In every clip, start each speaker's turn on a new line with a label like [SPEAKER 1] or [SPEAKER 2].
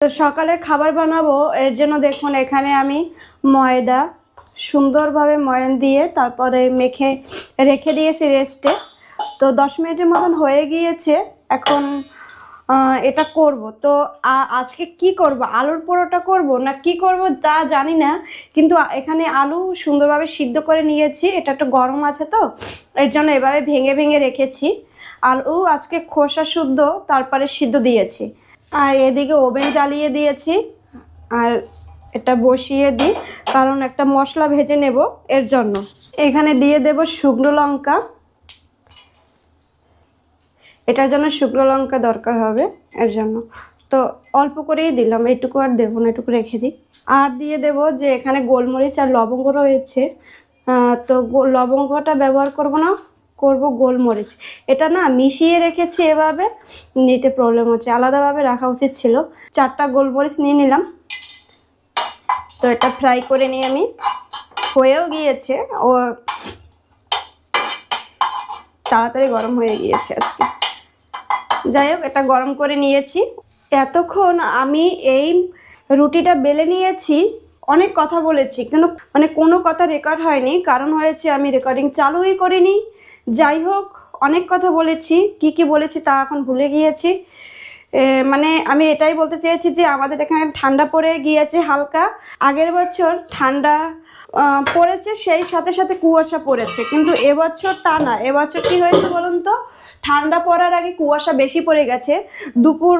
[SPEAKER 1] তো সকালের খাবার বানাবো, এর জন্য দেখুন এখানে আমি ময়দা সুন্দরভাবে ময়ান দিয়ে তারপরে মেখে রেখে দিয়েছি রেস্টে। তো 10 মিনিটের মতন হয়ে গিয়েছে। এখন এটা করব। তো আজকে কি করব, আলুর পরোটা করব না কি করব তা জানি না, কিন্তু এখানে আলু সুন্দরভাবে সিদ্ধ করে নিয়েছি। এটা একটু গরম আছে তো এর জন্য এভাবে ভেঙে ভেঙে রেখেছি। আলু আজকে খোসা শুদ্ধ তারপরে সিদ্ধ দিয়েছি। আর এদিকে ওভেন জ্বালিয়ে দিয়েছি, আর এটা বসিয়ে দিই কারণ একটা মশলা ভেজে নেব এর জন্য। এখানে দিয়ে দেব শুকনো লঙ্কা, এটার জন্য শুকনো লঙ্কা দরকার হবে এর জন্য। তো অল্প করেই দিলাম, এইটুকু আর দেবো না, এটুকু রেখে দিই। আর দিয়ে দেব যে এখানে গোলমরিচ আর লবঙ্গ রয়েছে, তো লবঙ্গটা ব্যবহার করব না, করব গোলমরিচ। এটা না মিশিয়ে রেখেছি, এভাবে নিতে প্রবলেম হচ্ছে, আলাদাভাবে রাখা উচিত ছিল। 4টা গোলমরিচ নিয়ে নিলাম। তো এটা ফ্রাই করে নিয়ে আমি, হয়েও গিয়েছে, ও তাড়াতাড়ি গরম হয়ে গিয়েছে আজকে। যাই হোক, এটা গরম করে নিয়েছি। এতক্ষণ আমি এই রুটিটা বেলে নিয়েছি, অনেক কথা বলেছি কিন্তু কোনো কথা রেকর্ড হয়নি, কারণ হয়েছে আমি রেকর্ডিং চালুই করিনি। যাই হোক, অনেক কথা বলেছি, কি বলেছি তা এখন ভুলে গিয়েছি। আমি এটাই বলতে চেয়েছি যে আমাদের এখানে ঠান্ডা পড়ে গিয়েছে হালকা। আগের বছর ঠান্ডা পড়েছে, সেই সাথে সাথে কুয়াশা পড়েছে, কিন্তু এবছর তা না। এবছর কি হয়েছে বলুন তো, ঠান্ডা পড়ার আগে কুয়াশা বেশি পড়ে গেছে। দুপুর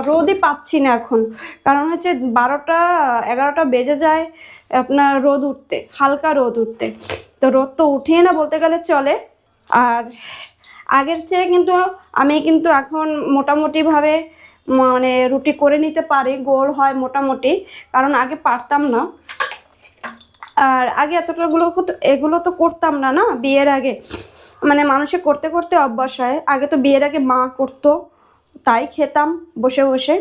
[SPEAKER 1] রোদই পাচ্ছি না এখন, কারণ হচ্ছে 12টা 11টা বেজে যায় আপনার রোদ উঠতে, হালকা রোদ উঠতে। তো রোদ তো উঠিয়ে না বলতে গেলে চলে। আর আগের চেয়ে কিন্তু আমি এখন মোটামুটিভাবে রুটি করে নিতে পারি, গোল হয় মোটামুটি, কারণ আগে পারতাম না। আর আগে এগুলো তো করতাম না না বিয়ের আগে, মানুষে করতে করতে অভ্যাস হয়। আগে তো বিয়ের আগে মা করতো, তাই খেতাম বসে বসে।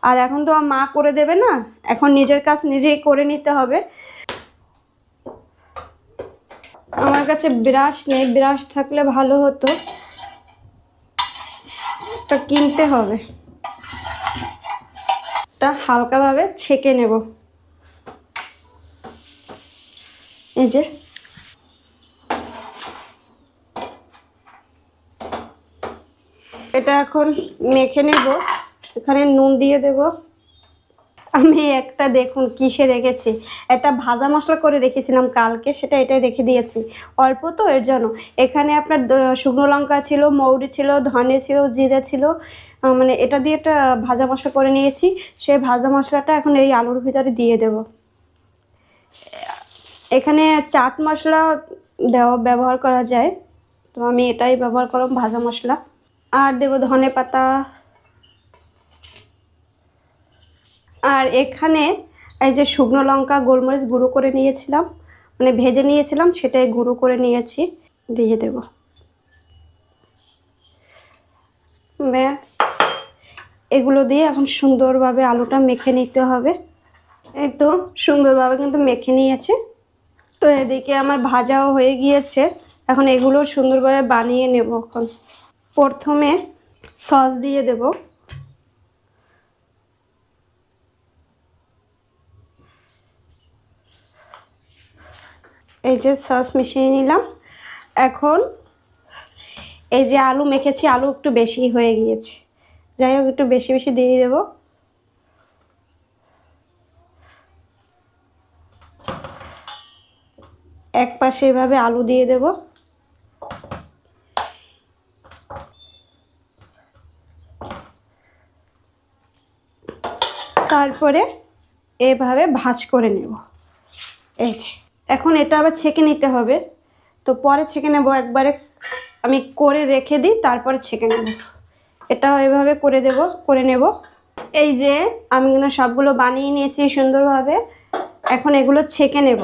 [SPEAKER 1] আর এখন তো মা করে দেবে না, এখন নিজের কাজ নিজেই করে নিতে হবে। আমার কাছে ব্রাশ নেই, ব্রাশ থাকলে ভালো হতো, এটা কিনতে হবে। এটা হালকাভাবে ছেঁকে নেব, এই যে। এটা এখন মেখে নেব। এখানে নুন দিয়ে দেব। আমি একটা দেখুন কিসে রেখেছি, একটা ভাজা মশলা করে রেখেছিলাম কালকে, সেটা এটা রেখে দিয়েছি অল্প, তো এর জন্য। এখানে আপনার শুকনো লঙ্কা ছিল, মৌরি ছিল, ধনে ছিল, জিরে ছিল, এটা দিয়ে একটা ভাজা মশলা করে নিয়েছি। সেই ভাজা মশলাটা এখন এই আলুর ভিতরে দিয়ে দেব। এখানে চাট মশলা ব্যবহার করা যায়, তো আমি এটাই ব্যবহার করলাম, ভাজা মশলা। আর দেব ধনে পাতা। আর এখানে এই যে শুকনো লঙ্কা গোলমরিচ গুঁড়ো করে নিয়েছিলাম, ভেজে নিয়েছিলাম, সেটাই গুঁড়ো করে নিয়েছি, দিয়ে দেব। ব্যাস, এগুলো দিয়ে এখন সুন্দরভাবে আলুটা মেখে নিতে হবে। এই তো সুন্দরভাবে কিন্তু মেখে নিয়েছে। তো এদিকে আমার ভাজাও হয়ে গিয়েছে, এখন এগুলো সুন্দরভাবে বানিয়ে নেব। এখন প্রথমে সস দিয়ে দেব। এই যে সস মিশিয়ে নিলাম। এখন এই যে আলু মেখেছি, আলু একটু বেশি হয়ে গিয়েছে, যাই হোক একটু বেশি বেশি দিয়ে দেব। এক পাশে এভাবে আলু দিয়ে দেব। তারপরে এভাবে ভাঁজ করে নেব, এই যে। এখন এটা আবার ছেঁকে নিতে হবে, তো পরে ছেঁকে নেব। একবারে আমি করে রেখে দিই, তারপরে ছেঁকে নেব। এটা এভাবে করে নেব। এই যে আমি কিন্তু সবগুলো বানিয়ে নিয়েছি সুন্দরভাবে। এখন এগুলো ছেঁকে নেব,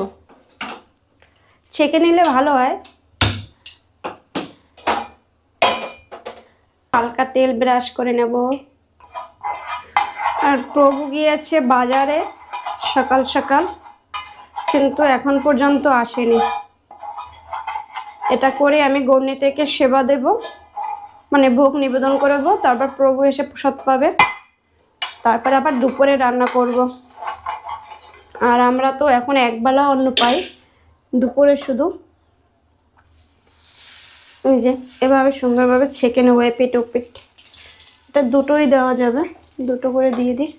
[SPEAKER 1] ছেঁকে নিলে ভালো হয়। হালকা তেল ব্রাশ করে নেব। আর প্রভু গিয়েছে বাজারে সকাল সকাল, কিন্তু এখন পর্যন্ত আসেনি। এটা করে আমি গণ্ডিতেকে সেবা দেব, ভোগ নিবেদন করব, তারপর প্রভু এসে প্রসাদ পাবে। তারপরে আবার দুপুরে রান্না করব। আর আমরা তো এখন একবেলা অন্ন পাই, দুপুরে শুধু এই যে এভাবে সুন্দরভাবে ছেঁকে নেবো এপিট ওপিট। এটা দুটোই দেওয়া যাবে, দুটো করে দিয়ে দিই।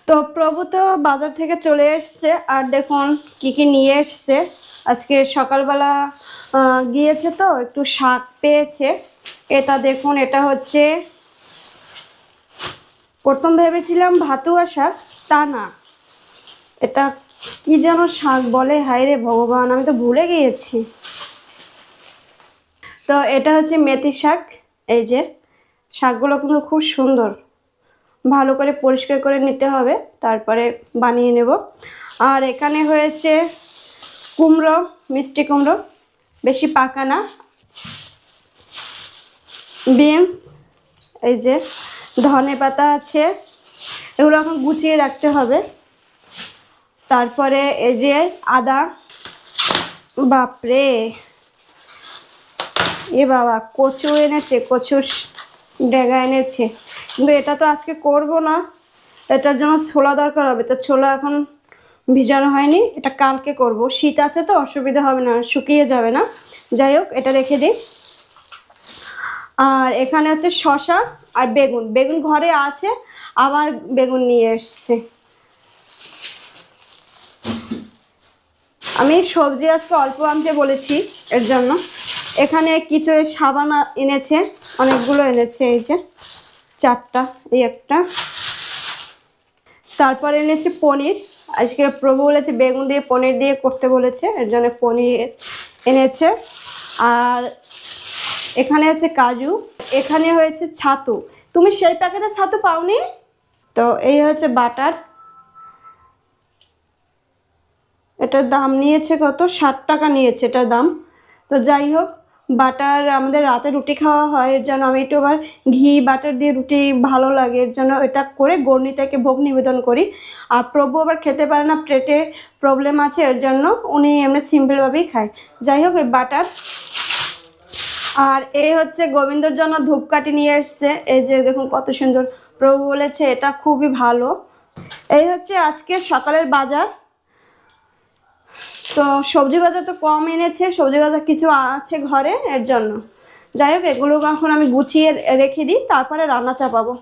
[SPEAKER 1] তো প্রভু তো বাজার থেকে চলে এসছে, আর দেখুন কি কি নিয়ে এসছে। আজকে সকালবেলা গিয়েছে তো একটু শাক পেয়েছে। এটা দেখুন, এটা হচ্ছে, প্রথম ভেবেছিলাম ভাতুয়া শাক, তা না, এটা কি যেন শাক বলে, হায় রে ভগবান, আমি তো ভুলে গিয়েছি। তো এটা হচ্ছে মেথি শাক। এই যে শাকগুলো কিন্তু খুব সুন্দর, ভালো করে পরিষ্কার করে নিতে হবে, তারপরে বানিয়ে নেব। আর এখানে হয়েছে কুমড়ো, মিষ্টি কুমড়ো, বেশি পাকা না, বিনস, এই যে ধনে পাতা আছে, এগুলো এখন গুছিয়ে রাখতে হবে। তারপরে এই যে আদা, বাপরে এ বাবা, কচু এনেছে, কচুর ডেগা এনেছে, কিন্তু এটা তো আজকে করব না, এটার জন্য ছোলা দরকার হবে। তো ছোলা এখন ভিজানো হয়নি, এটা কালকে করব। শীত আছে তো অসুবিধা হবে না, শুকিয়ে যাবে না। যাই হোক, এটা রেখে দিই। আর এখানে হচ্ছে শসা আর বেগুন, বেগুন ঘরে আছে, আবার বেগুন নিয়ে এসছে। আমি সবজি আজকে অল্প আনতে বলেছি এর জন্য। এখানে কিছু সাবান এনেছে, অনেকগুলো এনেছে, এই যে 4টা, এই একটা। তারপর এনেছে পনির, আজকে প্রভু বলেছে বেগুন দিয়ে পনির দিয়ে করতে বলেছে, এর জন্য পনির এনেছে। আর এখানে হচ্ছে কাজু, এখানে হয়েছে ছাতু। তুমি সেই প্যাকেটে ছাতু পাওনি? তো এই হচ্ছে বাটার, এটার দাম নিয়েছে কত, 60 টাকা নিয়েছে এটার দাম। তো যাই হোক, বাটার আমাদের রাতে রুটি খাওয়া হয়, এর জন্য আমি একটু আবার ঘি বাটার দিয়ে রুটি ভালো লাগে, এর জন্য এটা করে গণিতাকে ভোগ নিবেদন করি। আর প্রভু আবার খেতে পারে না, পেটে প্রবলেম আছে, এর জন্য উনি এমনি সিম্পলভাবেই খায়। যাই হোক, এই বাটার। আর এই হচ্ছে গোবিন্দর জন্য ধূপকাঠি নিয়ে এসছে, এই যে দেখুন কত সুন্দর, প্রভু বলেছে এটা খুবই ভালো। এই হচ্ছে আজকে সকালের বাজার। তো সবজি বাজার তো কম এনেছে, সবজি বাজার কিছু আছে ঘরে, এর জন্য। যাই হোক, এগুলো এখন আমি গুছিয়ে রেখে দিই, তারপরে রান্না চাপাবো।